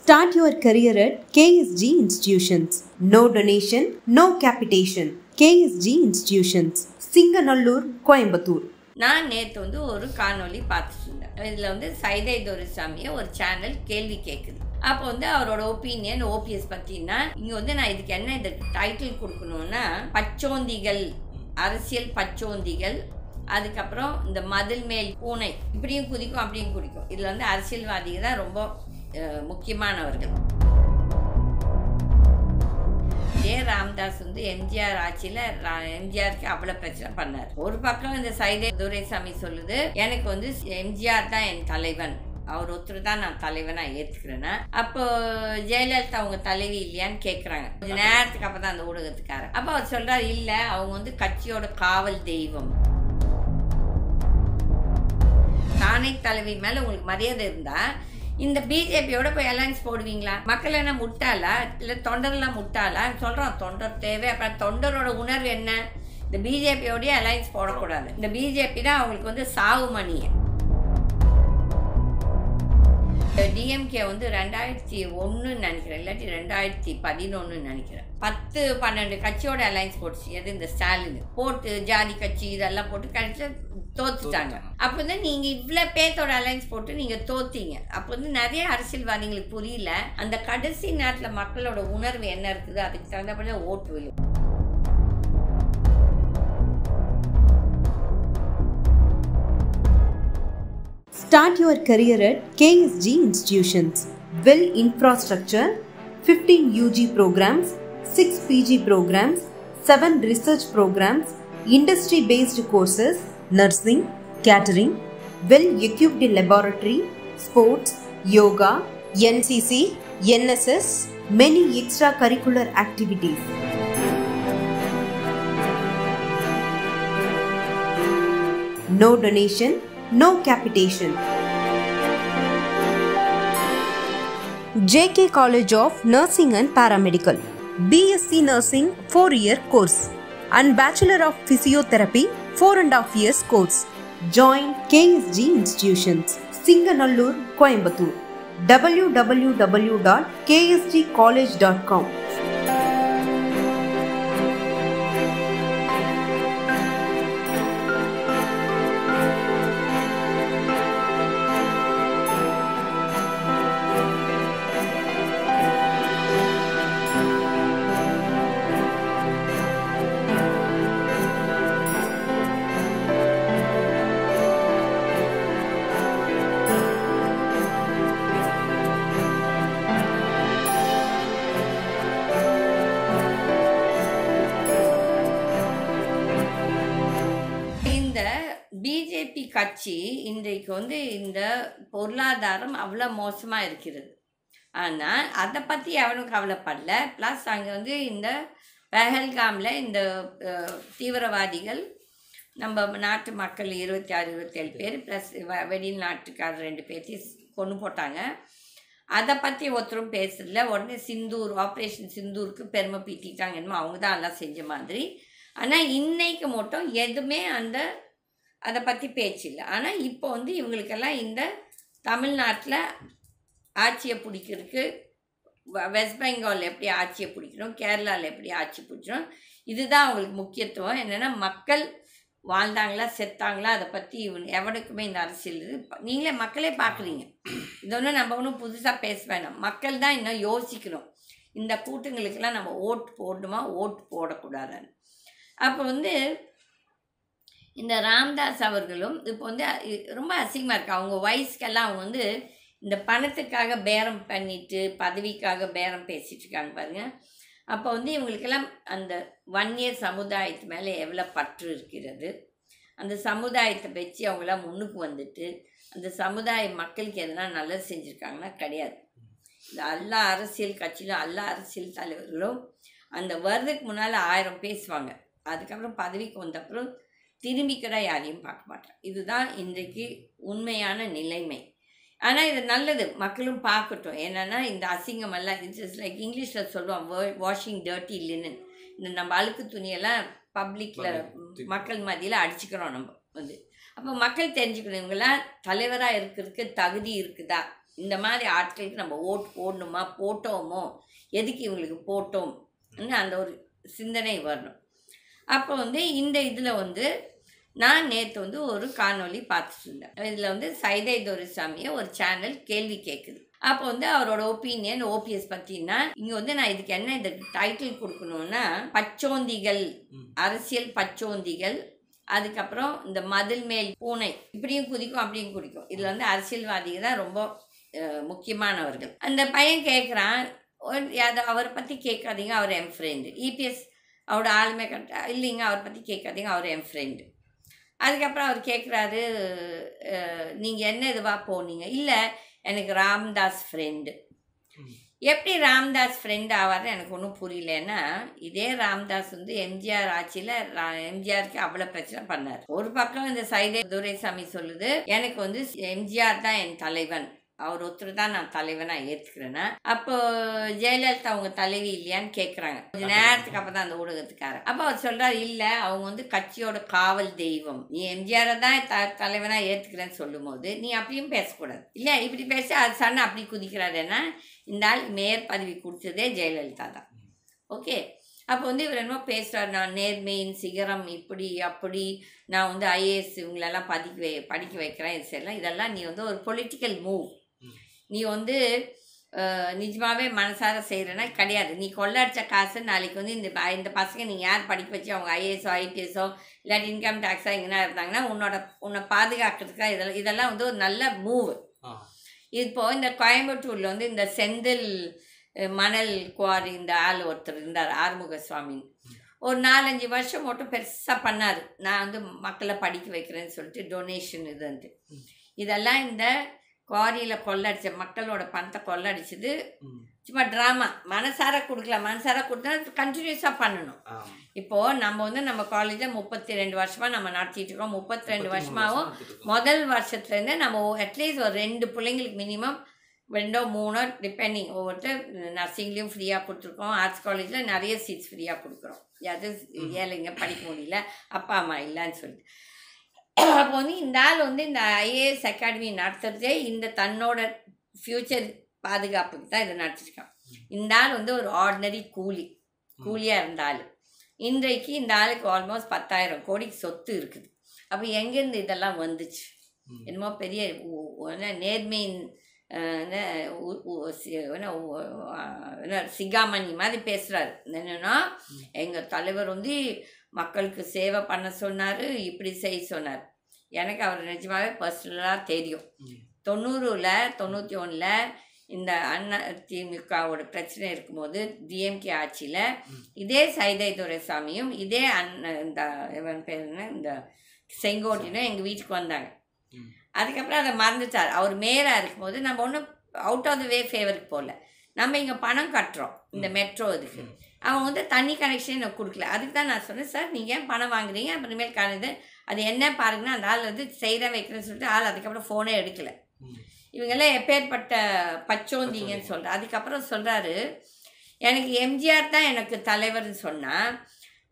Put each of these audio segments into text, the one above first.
Start your career at KSG Institutions. No donation, no capitation. KSG Institutions. Singanallur, Coimbatore. நான் நேற்று ஒரு காணொலி பார்த்துட்டு இருந்தேன். இதில் சைதை துரைசாமியை ஒரு சேனல் கேள்வி கேட்குது. அப்போ அவரோட ஒப்பீனியன் ஓபிஎஸ் பற்றினா இங்கே நான் இதுக்கு என்ன இதுக்கு டைட்டில் கொடுக்கணும்னா பச்சோந்திகள், அரசியல் பச்சோந்திகள், அதுக்கப்புறம் இந்த மதில் மேல் பூனை இப்படியும் குதிக்கும் அப்படியும் குதிக்கும். இதில் அரசியல்வாதிகள் தான் ரொம்ப முக்கியமானவர்கள். ராமதாஸ் எம்ஜிஆர் ஆட்சியில் எம்ஜிஆருக்கு அவ்வளோ பிரச்சனை பண்ணார். ஒரு பக்கம் இந்த சைதை துரைசாமி சொல்லுது, எனக்கு எம்ஜிஆர் தான் என் தலைவன், அவர் ஒருத்தர் தான் நான் தலைவனா ஏற்றுக்கிறேன்னா. அப்போ ஜெயலலிதா அவங்க தலைவி இல்லையான்னு கேட்குறாங்க. கொஞ்ச நேரத்துக்கு அப்போ தான் அந்த ஊடகத்துக்காரர். அப்போ அவர் சொல்கிறார், இல்லை அவங்க கட்சியோட காவல் தெய்வம். தானே தலைவி மேலே உங்களுக்கு மரியாதை இருந்தால் இந்த பிஜேபியோட போய் அலையன்ஸ் போடுவீங்களா? மக்கள் என்ன முட்டாளா, இல்லை தொண்டர்லாம் முட்டாளா? சொல்கிறோம் தொண்டர் தேவை. அப்புறம் தொண்டரோட உணர்வு என்ன? இந்த பிஜேபியோடய அலையன்ஸ் போடக்கூடாது. இந்த பிஜேபி தான் அவங்களுக்கு சாவு மணியை. டிஎம்கே 2001 நினைக்கிறேன், இல்லாட்டி 2011 நினைக்கிறேன். 10-12 கட்சியோட அலையன்ஸ் போட்டுச்சு. எது இந்த ஸ்டாலின் போட்டு ஜாதி கட்சி இதெல்லாம் போட்டு கடைசியில் தோத்துட்டாங்க. அப்போ நீங்க இவ்வளவு பேர்த்தோட அலையன்ஸ் போட்டு நீங்க தோத்தீங்க. அப்போ நிறைய அரசியல்வாதிகளுக்கு புரியல அந்த கடைசி நேரத்தில் மக்களோட உணர்வு என்ன இருக்குது, அதுக்கு தகுந்தபடி ஓட்டு விழும். Start your career at KSG Institutions. Well infrastructure, 15 UG programs, 6 PG programs, 7 research programs, industry-based courses, nursing, catering, well-equipped laboratory, sports, yoga, NCC, NSS, many extracurricular activities. No donation, no capitation. JK College of Nursing and Paramedical. BSc Nursing 4-year course and Bachelor of Physiotherapy 4.5 years course. Join KSG Institutions, Singanallur, Coimbatore. www.ksgcollege.com. BJP கட்சி இன்றைக்கு இந்த பொருளாதாரம் அவ்வளோ மோசமாக இருக்கிறது. ஆனால் அதை பற்றி எவனும் கவலைப்படல. ப்ளஸ் அங்கே இந்த பெஹல்காமில் இந்த தீவிரவாதிகள் நம்ம நாட்டு மக்கள் 26-27 பேர் ப்ளஸ் வெளிநாட்டுக்காரர் 2 பேர்த்தையும் கொண்டு போட்டாங்க. அதை பற்றி ஒருத்தரும் பேசுறதில்ல. உடனே சிந்தூர் ஆப்ரேஷன் சிந்தூருக்கு பெருமை பீட்டிட்டாங்க, என்னமோ அவங்க தான் எல்லாம் செஞ்ச மாதிரி. ஆனால் இன்னைக்கு மட்டும் எதுவுமே அதை பற்றி பேச்சு இல்லை. ஆனால் இப்போ இவங்களுக்கெல்லாம் இந்த தமிழ்நாட்டில் ஆட்சியை பிடிக்கிறதுக்கு வெஸ்ட் பெங்கால் எப்படி ஆட்சியை பிடிக்கணும், கேரளாவில் எப்படி ஆட்சி பிடிக்கணும், இதுதான் அவங்களுக்கு முக்கியத்துவம். என்னென்னா மக்கள் வாழ்ந்தாங்களா செத்தாங்களா அதை பற்றி எவனுக்குமே இந்த அரசியல் நீங்களே மக்களே பார்க்குறீங்க. இது நம்ம ஒன்றும் புதுசாக பேச வேணாம். மக்கள் தான் இன்னும் யோசிக்கணும், இந்த கூட்டங்களுக்கெல்லாம் நம்ம ஓட்டு போடணுமா ஓட்டு போடக்கூடாதுன்னு. அப்போ இந்த ராமதாஸ் அவர்களும் இப்போ ரொம்ப அசிங்கமாக இருக்குது. அவங்க வயசுக்கெல்லாம் அவங்க இந்த பணத்துக்காக பேரம் பண்ணிட்டு பதவிக்காக பேரம் பேசிகிட்டு இருக்காங்க பாருங்கள். அப்போ இவங்களுக்கெல்லாம் அந்த வன்னியர் சமுதாயத்து மேலே எவ்வளோ பற்று இருக்கிறது, அந்த சமுதாயத்தை வச்சு அவங்களாம் முன்னுக்கு வந்துட்டு அந்த சமுதாய மக்களுக்கு எதனா நல்லது செஞ்சுருக்காங்கன்னா கிடையாது. இந்த எல்லா அரசியல் கட்சியிலும் எல்லா அரசியல் தலைவர்களும் அந்த வருதுக்கு முன்னால் 1000 பேசுவாங்க, அதுக்கப்புறம் பதவிக்கு வந்தப்புறம் திரும்பிக்கடா யாரையும் பார்க்க மாட்டேன். இதுதான் இன்றைக்கு உண்மையான நிலைமை. ஆனால் இது நல்லது, மக்களும் பார்க்கட்டும். என்னென்னா இந்த அசிங்கமெல்லாம் இட்ஸ் லைக் இங்கிலீஷில் சொல்லுவோம் வாஷிங் டர்ட்டி லினன். இந்த நம்ம அழுக்கு துணியெல்லாம் பப்ளிக்கில் மக்கள் மத்தியில் அடிச்சுக்கிறோம் நம்ம அப்போ மக்கள் தெரிஞ்சுக்கணும், இவங்களாம் தலைவராக இருக்கிறதுக்கு தகுதி இருக்குதா, இந்த மாதிரி ஆட்களுக்கு நம்ம ஓட்டு போடணுமா, போட்டோமோ, எதுக்கு இவங்களுக்கு போட்டோம் அந்த ஒரு சிந்தனை வரணும். அப்போ இந்த இதில் நான் நேற்று ஒரு காணொளி பார்த்துட்டு இருந்தேன். இதில் சைதை துரைசாமியை ஒரு சேனல் கேள்வி கேட்குது. அப்போ அவரோட ஒப்பீனியன் ஓபிஎஸ் பற்றினா இங்கே நான் இதுக்கு என்ன இதுக்கு டைட்டில் கொடுக்கணும்னா, பச்சோந்திகள், அரசியல் பச்சோந்திகள், அதுக்கப்புறம் இந்த மதில் மேல் பூனை இப்படியும் குதிக்கும் அப்படியும் குதிக்கும். இதில் அரசியல்வாதிகள் தான் ரொம்ப முக்கியமானவர்கள். அந்த பையன் கேட்குறான், அவரை பற்றி கேட்காதீங்க, அவர் என் ஃப்ரெண்டு. இபிஎஸ் அவரோட ஆளுமை இல்லைங்க, அவரை பற்றி கேட்காதீங்க, அவர் என் ஃப்ரெண்டு. அதுக்கப்புறம் அவர் கேட்குறாரு, நீங்கள் என்ன இதுவாக போனீங்க? இல்லை, எனக்கு ராம்தாஸ் ஃப்ரெண்டு. எப்படி ராம்தாஸ் ஃப்ரெண்ட் ஆவார்னு எனக்கு ஒன்றும் புரியலன்னா, இதே ராம்தாஸ் எம்ஜிஆர் ஆட்சியில் எம்ஜிஆருக்கு அவ்வளோ பிரச்சனை பண்ணார். ஒரு பக்கம் இந்த சைதை துரைசாமி சொல்லுது, எனக்கு எம்ஜிஆர் தான் என் தலைவன், அவர் ஒருத்தர் தான் நான் தலைவனாக ஏற்றுக்கிறேன்னா. அப்போ ஜெயலலிதா அவங்க தலைவி இல்லையான்னு கேட்குறாங்க. கொஞ்ச நேரத்துக்கு அப்போ தான் அந்த ஊடகத்துக்காரன். அப்போ அவர் சொல்கிறார், இல்லை, அவங்க கட்சியோட காவல் தெய்வம், நீ எம்ஜிஆரை தான் தலைவனாக ஏற்றுக்கிறேன்னு சொல்லும் போது நீ அப்படியும் பேசக்கூடாது. இல்லை, இப்படி பேச அது சண்டை அப்படி குதிக்கிறாருன்னா, இந்த ஆள் மேயர் பதவி கொடுத்ததே ஜெயலலிதா தான். ஓகே, அப்போ இவர் என்னமோ பேசுகிறார், நான் நேர்மையின் சிகரம், இப்படி அப்படி, நான் ஐஏஎஸ் இவங்களெல்லாம் படிக்க வைக்கிறேன், இது செய்யலாம். இதெல்லாம் நீ ஒரு பொலிட்டிக்கல் மூவ். நீ நிஜமாவே மனசார செய்கிறேன்னா கிடையாது. நீ கொள்ளடிச்ச காசு நாளைக்கு இந்த பசங்க நீங்கள் யார் படிக்க வச்சு அவங்க ஐஏஎஸோ ஐபிஎஸோ இல்லாட்டி இன்கம் டேக்ஸோ எங்கன்னா இருந்தாங்கன்னா உன்னை பாதுகாக்கிறதுக்காக இதெல்லாம் ஒரு நல்ல மூவ். இப்போது இந்த கோயம்புத்தூரில் இந்த செந்தில் மணல் குவாரி இந்த ஆள் ஒருத்தர் இருந்தார், ஆறுமுக சுவாமின்னு. ஒரு 4-5 வருஷம் மட்டும் பெருசாக பண்ணார். நான் மக்களை படிக்க வைக்கிறேன்னு சொல்லிட்டு டொனேஷன் இதெல்லாம் இந்த குவாரியில் கொள்ளடிச்ச மக்களோட பணத்தை கொள்ளடிச்சது சும்மா ட்ராமா. மனசார கொடுக்கலாம், மனசார கொடுத்தா கண்டினியூஸாக பண்ணணும். இப்போது நம்ம நம்ம காலேஜில் 32 வருஷமாக நம்ம நடத்திட்டு இருக்கோம். 32 வருஷமாகவும் முதல் வருஷத்துலேருந்து நம்ம அட்லீஸ்ட் ஒரு 2 பிள்ளைங்களுக்கு மினிமம் 2-3 டிபெண்டிங் ஒவ்வொருத்தர் நர்சிங்லேயும் ஃப்ரீயாக கொடுத்துருக்கோம். ஆர்ட்ஸ் காலேஜில் நிறைய சீட்ஸ் ஃப்ரீயாக கொடுக்குறோம். அது ஏழைங்க படிக்க முடியல, அப்பா அம்மா இல்லைன்னு சொல்லிட்டு. அப்போ இந்த ஆள் இந்த ஐஏஎஸ் அகாடமி நடத்துறதே இந்த தன்னோட ஃப்யூச்சர் பாதுகாப்புக்கு தான் இதை நடத்திருக்கான். இந்த ஆள் ஒரு ஆர்டினரி கூலியாக இருந்தாலும் இன்றைக்கு இந்த ஆளுக்கு ஆல்மோஸ்ட் 10,000 கோடிக்கு சொத்து இருக்குது. அப்போ எங்கேருந்து இதெல்லாம் வந்துச்சு? என்னமோ பெரிய நேர்மையின் சிகாமணி மாதிரி பேசுகிறாரு. என்னென்னா, எங்கள் தலைவர் மக்களுக்கு சேவை பண்ண சொன்னார், இப்படி செய்ய சொன்னார். எனக்கு அவர் நிஜமாகவே பர்சனலாக தெரியும். 90-91 இந்த திமுகவோட பிரச்சனை இருக்கும்போது டிஎம்கே ஆட்சியில் இதே சைதை துரைசாமியும் இதே இந்த இவன் பேர் இந்த செங்கோட்டையும் எங்கள் வீட்டுக்கு வந்தாங்க. அதுக்கப்புறம் அதை மறந்துட்டார். அவர் மேயராக இருக்கும்போது நம்ம ஒன்றும் அவுட் ஆஃப் த வே ஃபேவருக்கு போகல. நம்ம இங்கே பணம் கட்டுறோம் இந்த மெட்ரோ இதுக்கு. அவன் தண்ணி கனெக்ஷன் எனக்கு கொடுக்கல. அதுக்கு தான் நான் சொன்னேன், சார் நீங்கள் ஏன் பணம் வாங்குறீங்க, அப்புறமேல் காணுது அது என்ன பாருங்கன்னா, அந்த ஆள் செய்கிறேன் வைக்கிறேன்னு சொல்லிட்டு ஆள் அதுக்கப்புறம் ஃபோனே எடுக்கலை. இவங்கெல்லாம் எப்பேற்பட்ட பச்சோந்திங்கன்னு சொல்கிறார். அதுக்கப்புறம் சொல்கிறாரு, எனக்கு எம்ஜிஆர் தான் எனக்கு தலைவர்னு சொன்னால்,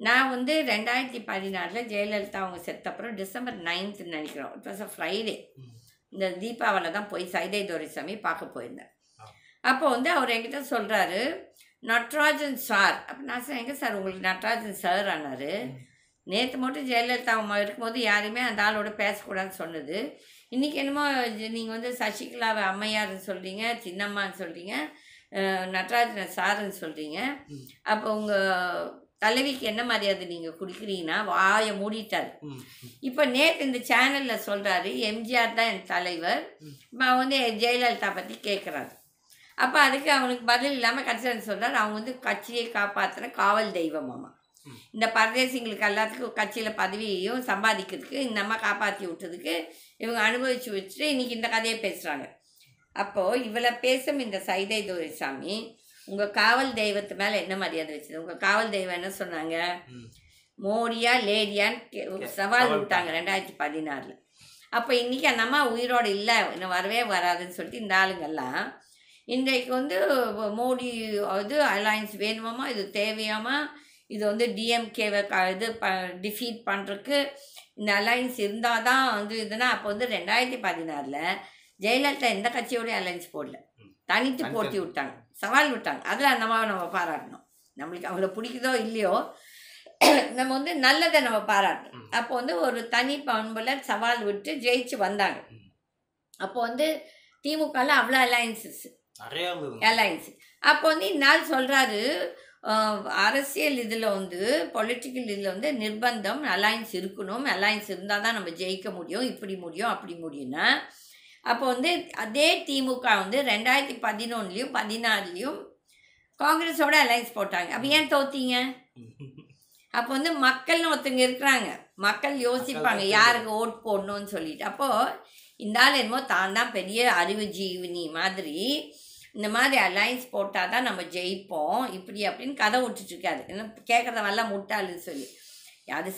நான் 2016 ஜெயலலிதா அவங்க செத்தப்புறம் December 9th நினைக்கிறோம், இட் வாஸ் அ ஃப்ரைடே, இந்த தீபாவளியில் தான் போய் சைதை துரைசாமி பார்க்க போயிருந்தேன். அப்போ அவர் என்கிட்ட சொல்கிறாரு, நட்ராஜன் சார். அப்போ நான் சார், எங்கே சார் உங்களுக்கு நட்ராஜன் சார் ஆனார்? நேற்று மட்டும் ஜெயலலிதா அம்மா இருக்கும்போது யாரையுமே அந்த ஆளோட பேசக்கூடாதுன்னு சொன்னது. இன்றைக்கி என்னமோ நீங்கள் சசிகலாவை அம்மையார்னு சொல்கிறீங்க, சின்னம்மான்னு சொல்கிறீங்க, நட்ராஜனை சாருன்னு சொல்கிறீங்க. அப்போ உங்கள் தலைவிக்கு என்ன மரியாதை நீங்கள் கொடுக்குறீங்கன்னா வாயை மூடிட்டார். இப்போ நேற்று இந்த சேனலில் சொல்கிறாரு, எம்ஜிஆர் தான் என் தலைவர், இப்போ ஜெயலலிதா பற்றி கேட்குறாரு. அப்போ அதுக்கு அவனுக்கு பதில் இல்லாமல் கட்சியில் சொல்கிறார், அவங்க கட்சியை காப்பாற்றின காவல் தெய்வமாமா. இந்த பரதேசிங்களுக்கு எல்லாத்துக்கும் கட்சியில் பதவியையும் சம்பாதிக்கிறதுக்கு இந்த அம்மா காப்பாற்றி விட்டதுக்கு இவங்க அனுபவித்து வச்சுட்டு இன்றைக்கி இந்த கதையை பேசுகிறாங்க. அப்போது இவளை பேசும் இந்த சைதை துரைசாமி உங்கள் காவல் தெய்வத்து மேலே என்ன மரியாதை வச்சுது? உங்கள் காவல் தெய்வம் என்ன சொன்னாங்க? மோடியா லேடியான்னு சவால் விட்டாங்க 2016. அப்போ இன்றைக்கி அந்த அம்மா உயிரோடு இல்லை, இன்னும் வரவே வராதுன்னு சொல்லிட்டு இந்த ஆளுங்கள்லாம் இன்றைக்கு மோடி அலையன்ஸ் வேணுமாமா, இது தேவையாமா, இது டிஎம்கேவை டிஃபீட் பண்ணுறதுக்கு இந்த அலையன்ஸ் இருந்தால் தான் இதுனா. அப்போ 2016 ஜெயலலிதா எந்த கட்சியோடய அலைன்ஸ் போடல, தனித்து போட்டி விட்டாங்க, சவால் விட்டாங்க. அதில் நம்ம பாராட்டணும். நம்மளுக்கு அவங்கள பிடிக்குதோ இல்லையோ நம்ம வந்து நல்லதை நம்ம பாராட்டணும். அப்போ வந்து ஒரு தனி பண்பில் சவால் விட்டு ஜெயிச்சு வந்தாங்க. அப்போ வந்து திமுகவில் அவ்வளோ அலைன்ஸஸ். அப்போ வந்து இந்நாள் சொல்கிறாரு, அரசியல் இதில் வந்து பொலிட்டிக்கல் இதில் வந்து நிர்பந்தம், அலைன்ஸ் இருக்கணும், அலைன்ஸ் இருந்தால் தான் நம்ம ஜெயிக்க முடியும், இப்படி முடியும் அப்படி முடியும்னா. அப்போ வந்து அதே திமுக வந்து 2011லையும் 2016லையும் காங்கிரஸோட அலைன்ஸ் போட்டாங்க. அப்போ ஏன் தோத்தீங்க? அப்போ வந்து மக்கள்னு ஒருத்தங்க இருக்கிறாங்க, மக்கள் யோசிப்பாங்க யாருக்கு ஓட் போடணும்னு சொல்லிட்டு. அப்போது இந்த ஆள் என்னமோ தான் தான் பெரிய அறிவு ஜீவினி மாதிரி இந்த மாதிரி அலைன்ஸ் போட்டால் தான் நம்ம ஜெயிப்போம் இப்படி அப்படின்னு கதை விட்டுட்ருக்காரு. என்ன கேட்குறதவெல்லாம் முட்டாளுன்னு சொல்லி அது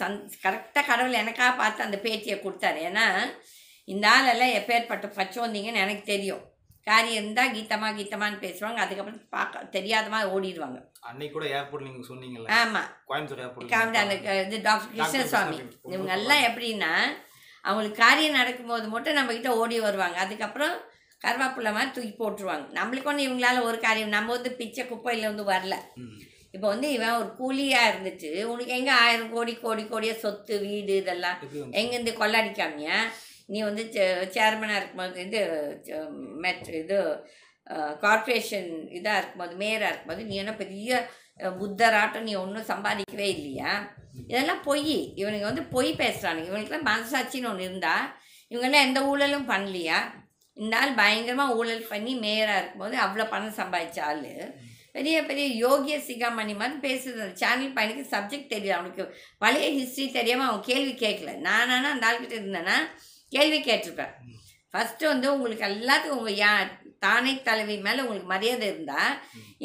கரெக்டாக கடவுள் எனக்காக பார்த்து அந்த பேட்டியை கொடுத்தாரு. ஏன்னா இந்த ஆளெல்லாம் எப்பேற்பட்ட பச்சோந்திங்கன்னு எனக்கு தெரியும். காரியம் இருந்தால் கீதமான்னு பேசுவாங்க, அதுக்கப்புறம் பார்க்க தெரியாதமா ஓடிடுவாங்க. அன்னைக்கு கூட ஏர்போர்ட் நீங்கள் சொன்னீங்கல்ல. ஆமாம், கோயம்புத்தூர் ஏர்போர்ட் அந்த இது டாக்டர் கிருஷ்ணசுவாமி இவங்கெல்லாம் எப்படின்னா அவங்களுக்கு காரியம் நடக்கும்போது மட்டும் நம்மக்கிட்ட ஓடி வருவாங்க, அதுக்கப்புறம் கருவாப்புள்ள மாதிரி தூக்கி போட்டுருவாங்க. நம்மளுக்கு ஒன்று இவங்களால ஒரு காரியம், நம்ம வந்து பிச்சை குப்பையில் வந்து வரல. இப்போ வந்து இவன் ஒரு கூலியாக இருந்துட்டு உனக்கு எங்கே 1000 கோடி கோடியாக சொத்து வீடு இதெல்லாம் எங்கேருந்து கொள்ளடிக்காமையா? நீ வந்து சேர்மனாக இருக்கும்போது இது கார்ப்பரேஷன் இதாக இருக்கும்போது மேயராக இருக்கும்போது நீ என்ன பெரிய புத்தராட்டம் நீ ஒன்றும் சம்பாதிக்கவே இல்லையா? இதெல்லாம் பொய். இவனுங்க வந்து பொய் பேசுகிறானுங்க. இவனுக்குலாம் மனசாட்சின்னு ஒன்று இருந்தால் இவங்கெல்லாம் எந்த ஊழலும் பண்ணலையா? இந்த ஆள் பயங்கரமாக ஊழல் பண்ணி மேயராக இருக்கும்போது அவ்வளோ பணம் சம்பாதிச்ச ஆள் பெரிய பெரிய யோகிய சிகாமணி மாதிரி பேசுறது. அந்த சேனல் பையனுக்கு சப்ஜெக்ட் தெரியல, அவனுக்கு பழைய ஹிஸ்ட்ரி தெரியாமல் அவன் கேள்வி கேட்கல. நானா அந்த ஆள்கிட்ட இருந்தேன்னா கேள்வி கேட்டிருப்பேன். ஃபஸ்ட்டு வந்து உங்களுக்கு எல்லாத்துக்கும் உங்கள் தானே தலைவி மேலே உங்களுக்கு மரியாதை இருந்தால்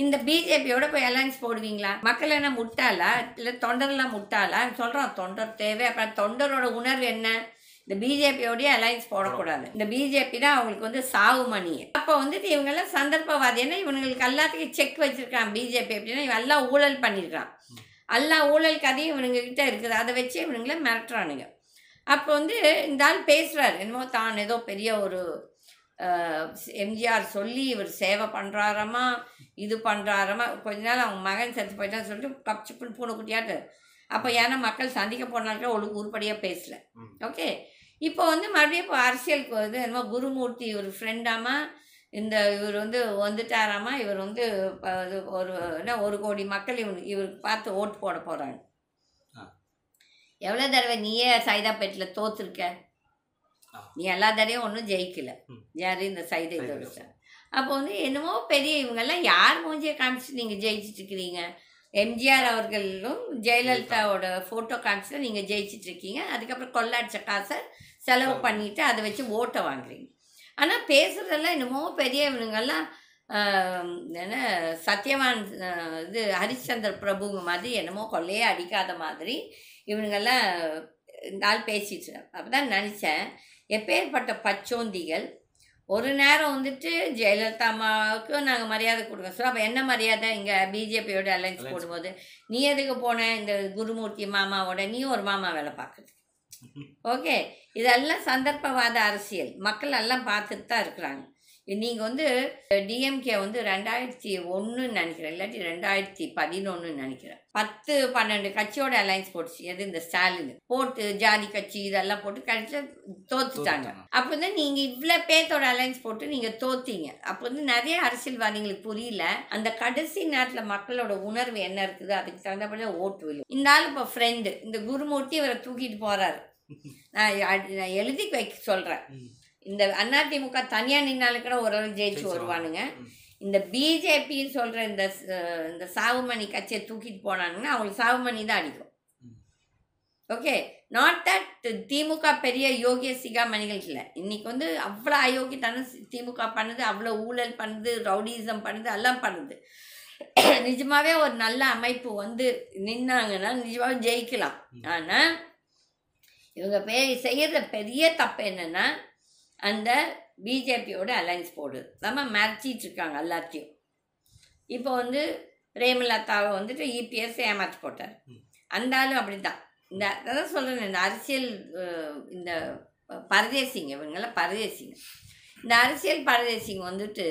இந்த பிஜேபியோட போய் அலைன்ஸ் போடுவீங்களா? மக்கள் என்ன முட்டாளா இல்லை தொண்டர்லாம் முட்டாளா? சொல்கிறோம் தொண்டர் தேவை. அப்புறம் தொண்டரோட உணர்வு என்ன? இந்த பிஜேபியோடய அலைன்ஸ் போடக்கூடாது, இந்த பிஜேபி தான் அவங்களுக்கு வந்து சாவு மணி. அப்போ வந்துட்டு இவங்கெல்லாம் சந்தர்ப்பவாதி. ஏன்னா இவங்களுக்கு எல்லாத்துக்கும் செக் வச்சுருக்கான் பிஜேபி. அப்படின்னா இவன் எல்லாம் ஊழல் பண்ணியிருக்கான், எல்லா ஊழல் கதையும் இவனுங்ககிட்ட இருக்குது, அதை வச்சு இவனுங்கள மிரட்டுறானுங்க. அப்போ வந்து இந்த ஆள் பேசுகிறார் என்னமோ தான் ஏதோ பெரிய ஒரு எம்ஜிஆர் சொல்லி இவர் சேவை பண்ணுறாராமா, இது பண்ணுறாராமா. கொஞ்ச நாள் அவங்க மகன் செத்து போயிட்டான்னு சொல்லிட்டு கப்சிப்புன்னு பூனைக்குட்டியாட்டு. அப்போ ஏன்னா மக்கள் சந்திக்க போனாலும் உருப்படியாக பேசலை. ஓகே, இப்போ வந்து மறுபடியும் இப்போ அரசியலுக்கு வந்து என்னமோ குருமூர்த்தி இவர் ஃப்ரெண்டாமா, இவர் வந்து வந்துட்டாராமா, இவர் வந்து ஒரு 1 கோடி மக்கள் இவருக்கு பார்த்து ஓட்டு போட போகிறாங்க. எவ்வளோ தடவை நீயே சைதாப்பேட்டில் தோற்றுருக்க? நீ எல்லா தடவையும் ஒன்றும் ஜெயிக்கல. யார் இந்த சைதை தோற்ற? அப்போ வந்து என்னமோ பெரிய இவங்கெல்லாம் யார் மூஞ்சியை காமிச்சு நீங்கள் ஜெயிச்சிட்ருக்கிறீங்க? எம்ஜிஆர் அவர்களும் ஜெயலலிதாவோட ஃபோட்டோ காமிச்சு நீங்கள் ஜெயிச்சிட்ருக்கீங்க. அதுக்கப்புறம் கொள்ளாடிச்ச காசை செலவு பண்ணிவிட்டு அதை வச்சு ஓட்டை வாங்குறீங்க. ஆனால் பேசுகிறதெல்லாம் என்னமோ பெரிய இவனுங்கெல்லாம் என்ன சத்யவான் இது ஹரிச்சந்திர பிரபுங்க மாதிரி என்னமோ கொள்ளையே அடிக்காத மாதிரி இவனுங்கெல்லாம் இந்த ஆள் பேசிட்டு. அப்போ தான் நினச்சேன், எப்பேற்பட்ட பச்சோந்திகள். ஒரு நேரம் வந்துட்டு ஜெயலலிதா அம்மாவுக்கு நாங்கள் மரியாதை கொடுங்க சார். அப்போ என்ன மரியாதை இங்கே பிஜேபியோட அலைன்ஸ் போடும்போது? நீ எதுக்கு போன இந்த குருமூர்த்தி மாமாவோட? நீ ஒரு மாமா வேலை பார்க்குறது. ஓகே, இதெல்லாம் சந்தர்ப்பவாத அரசியல், மக்கள் எல்லாம் பார்த்துட்டு தான் இருக்கிறாங்க. நீங்கள் வந்து டிஎம்கே வந்து 2001 நினைக்கிறேன், இல்லாட்டி 2011 நினைக்கிறேன், 10-12 கட்சியோட அலைன்ஸ் போட்டுச்சு. எது இந்த ஸ்டாலின் போட்டு ஜாதி கட்சி இதெல்லாம் போட்டு கடைசியில் தோத்துட்டாங்க. அப்போ வந்து நீங்கள் இவ்வளோ பேர்த்தோட அலைன்ஸ் போட்டு நீங்கள் தோத்தீங்க. அப்போ வந்து நிறைய அரசியல்வாதிகளுக்கு புரியல, அந்த கடைசி நேரத்தில் மக்களோட உணர்வு என்ன இருக்குது, அதுக்கு தகுந்தபடியே ஓட்டு விழும். இந்த ஆள் இப்போ ஃப்ரெண்டு இந்த குருமூர்த்தி இவரை தூக்கிட்டு போகிறாரு. நான் எழுதி வைக்க சொல்கிறேன், இந்த அதிமுக தனியாக நின்னாலும் கூட ஓரளவு ஜெயிச்சு வருவானுங்க. இந்த பிஜேபின்னு சொல்கிற இந்த சாவுமணி கட்சியை தூக்கிட்டு போனானுங்கன்னா அவங்களுக்கு சாவுமணி தான் அடிக்கும். ஓகே, நாட் தட் திமுக பெரிய யோகிய சிகாமணிகள் இல்லை. இன்றைக்கி வந்து அவ்வளோ அயோக்கியத்தனம் திமுக பண்ணுது, அவ்வளோ ஊழல் பண்ணுது, ரவுடிசம் பண்ணுது, எல்லாம் பண்ணுது. நிஜமாகவே ஒரு நல்ல அமைப்பு வந்து நின்னாங்கன்னா நிஜமாகவே ஜெயிக்கலாம். ஆனால் இவங்க செய்கிற பெரிய தப்பு என்னென்னா அந்த பிஜேபியோட அலைன்ஸ் போடுது. நம்ம மறைச்சிட்ருக்காங்க எல்லாத்தையும். இப்போ வந்து பிரேமலதாவை வந்துட்டு இபிஎஸ் ஏமாற்றி போட்டார். அந்த ஆளும் அப்படி தான். அதான் சொல்கிறேன், இந்த அரசியல் இந்த பரதேசிங்க, இவங்கெல்லாம் பரதேசிங்க. இந்த அரசியல் பரதேசிங்க வந்துட்டு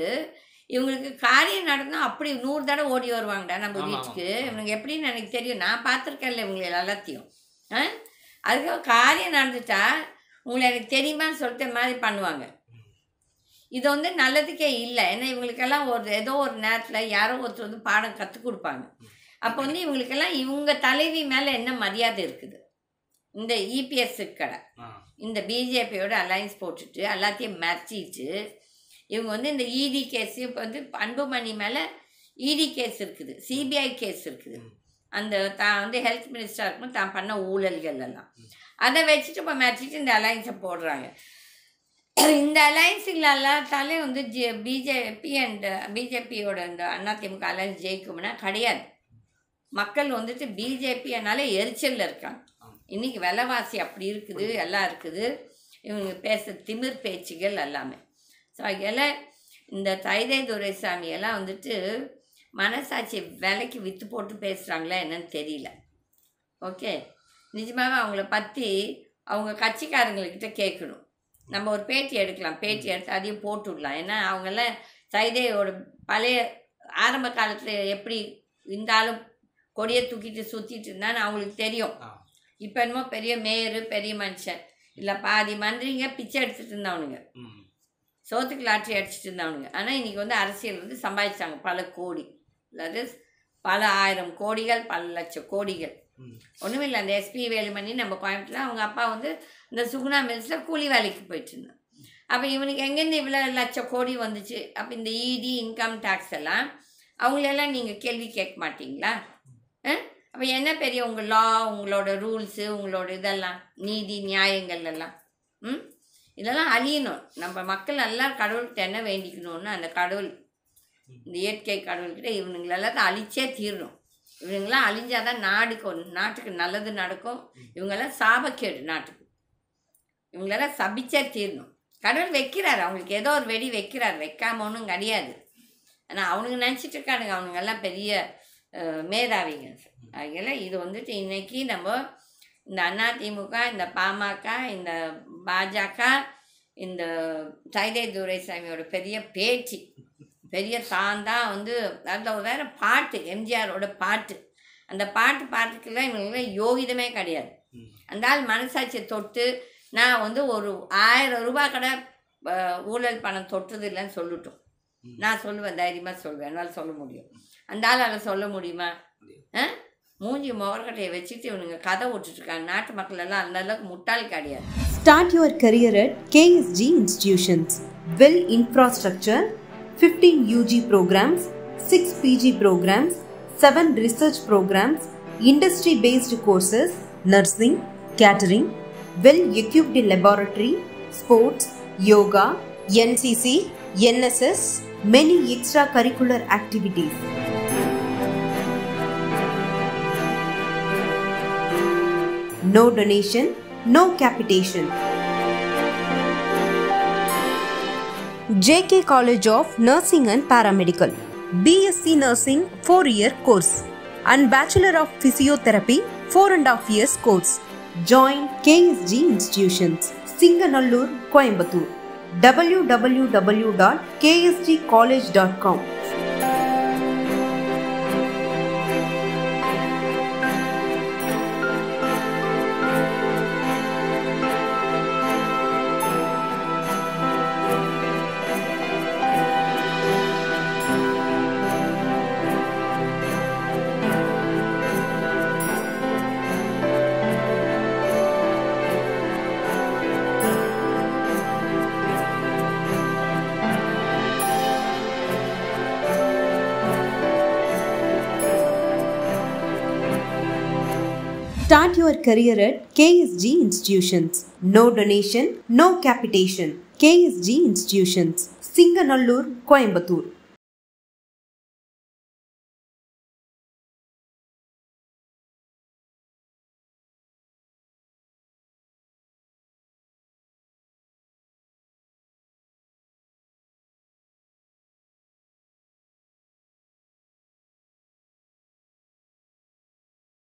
இவங்களுக்கு காரியம் நடந்தால் அப்படி 100 தடவை ஓடி வருவாங்கடா நம்ம வீட்டுக்கு. இவனுக்கு எப்படின்னு எனக்கு தெரியும், நான் பார்த்துருக்கேன்ல இவங்களை எல்லாத்தையும். அதுக்காக காரியம் நடந்துட்டா உங்களை எனக்கு தெரியுமான்னு சொல்லிட்டு மாதிரி பண்ணுவாங்க. இது வந்து நல்லதுக்கே இல்லை. ஏன்னா இவங்களுக்கெல்லாம் ஏதோ ஒரு நேரத்தில் யாரோ ஒருத்தர் வந்து பாடம் கற்றுக் கொடுப்பாங்க. அப்போ வந்து இவங்களுக்கெல்லாம் இவங்க தலைவி மேலே என்ன மரியாதை இருக்குது? இந்த இபிஎஸ் கடை இந்த பிஜேபியோட அலைன்ஸ் போட்டுட்டு எல்லாத்தையும் மறைச்சிட்டு இவங்க வந்து இந்த இடி கேஸ் இப்போ வந்து அன்புமணி மேலே இடி கேஸ் இருக்குது, சிபிஐ கேஸ் இருக்குது. அந்த தான் வந்து ஹெல்த் மினிஸ்டராக இருக்கும்போது தான் பண்ண ஊழல்கள் எல்லாம் அதை வச்சுட்டு இப்போ மறைச்சிட்டு இந்த அலைன்ஸை போடுறாங்க. இந்த அலைன்ஸ் இல்லாதாலே வந்து பிஜேபியோட இந்த அதிமுக அலைன்ஸ் ஜெயிக்கும்னா கிடையாது. மக்கள் வந்துட்டு பிஜேபினாலே எரிச்சலில் இருக்காங்க. இன்றைக்கி விலைவாசி அப்படி இருக்குது, எல்லாம் இருக்குது. இவங்க பேச திமிர் பேச்சுகள் எல்லாமே. ஸோ அதெல்லாம் இந்த தைதை துரைசாமியெல்லாம் வந்துட்டு மனசாட்சி விலைக்கு விற்று போட்டு பேசுகிறாங்களா என்னன்னு தெரியல. ஓகே, நிஜமாகவே அவங்கள பற்றி அவங்க கட்சிக்காரங்கக்கிட்ட கேட்கணும். நம்ம ஒரு பேட்டி எடுக்கலாம், பேட்டி எடுத்து அதையும் போட்டு விடலாம். ஏன்னா அவங்கெல்லாம் தைதையோட பழைய ஆரம்ப காலத்தில் எப்படி இருந்தாலும் கொடியை தூக்கிட்டு சுற்றிட்டு இருந்தான்னு அவங்களுக்கு தெரியும். இப்போ என்னமோ பெரிய மேயரு, பெரிய மனுஷன் இல்லை, பாதி மந்திரிங்க பிச்சை எடுத்துகிட்டு இருந்தவனுங்க, சோத்துக்கு லாட்ரி அடிச்சுட்டு இருந்தவனுங்க. ஆனால் இன்றைக்கி வந்து அரசியல் வந்து சம்பாதிச்சாங்க பல கோடி, அதாவது பல 1000 கோடிகள், பல லட்சம் கோடிகள். ஒன்றுமில்லை, அந்த எஸ்பி வேலுமணி நம்ம கோயம்புத்தூரில் அவங்க அப்பா வந்து இந்த சுகுணா மில்ஸில் கூலி வேலைக்கு போயிட்டு இருந்தான். அப்போ இவனுக்கு எங்கேருந்து இவ்வளோ லட்சம் கோடி வந்துச்சு? அப்போ இந்த இடி இன்கம் டேக்ஸ் எல்லாம் அவங்களெல்லாம் நீங்கள் கேள்வி கேட்க மாட்டிங்களா? அப்போ என்ன பெரிய உங்கள் லா, உங்களோட ரூல்ஸு, உங்களோட இதெல்லாம் நீதி நியாயங்கள் எல்லாம் இதெல்லாம் அழியணும். நம்ம மக்கள் எல்லாம் கடவுள்கிட்ட என்ன வேண்டிக்கணும்னு அந்த கடவுள், இந்த இயற்கை கடவுள்கிட்ட இவனுங்களெல்லாம் அழிச்சே தீரணும். இவங்கெல்லாம் அழிஞ்சாதான் நாட்டுக்கு நல்லது நடக்கும். இவங்கெல்லாம் சாபக்கேடு நாட்டுக்கு. இவங்களெல்லாம் சபிச்சே தீரணும். கடவுள் வைக்கிறார், அவங்களுக்கு ஏதோ ஒரு வெடி வைக்கிறார், வைக்காம ஒன்றும் கிடையாது. ஆனால் அவனுங்க நினச்சிட்டு இருக்கானுங்க அவனுங்கெல்லாம் பெரிய மேதாவிங்க. அதனால் இது வந்துட்டு இன்றைக்கி நம்ம இந்த அதிமுக, இந்த பாமக, இந்த பாஜக, இந்த தைதை துரைசாமியோட பெரிய பேச்சு, பெரிய தான் வந்து அதில் வேறு பாட்டு, எம்ஜிஆரோட பாட்டு, அந்த பாட்டுக்கெல்லாம் இவங்களுக்குலாம் யோகிதமே கிடையாது. அந்த ஆள் மனசாட்சியை தொட்டு நான் வந்து ஒரு 1000 ரூபாய் கடை ஊழல் பணம் தொட்டது இல்லைன்னு சொல்லட்டும், நான் சொல்லுவேன், தைரியமாக சொல்லுவேன், என்னால் சொல்ல முடியும். அந்த ஆள் அதை சொல்ல முடியுமா? மூஞ்சி முகர்கட்டையை வச்சுட்டு இவனுங்க கதை விட்டுட்ருக்காங்க. நாட்டு மக்கள் எல்லாம் அந்த அளவுக்கு முட்டாள் கிடையாது. Start your career at KSG Institutions. Well infrastructure, 15 UG programs, 6 PG programs, 7 research programs, industry-based courses, nursing, catering, well-equipped laboratory, sports, yoga, NCC, NSS, many extracurricular activities. No donation, no capitation. JK College of Nursing and Paramedical, BSc Nursing 4-year course and Bachelor of Physiotherapy 4.5 years course. Join KSG Institutions, Singanallur, Coimbatore. www.ksgcollege.com. Start your career at KSG Institutions. No donation, no capitation. KSG Institutions, Singanallur, Coimbatore.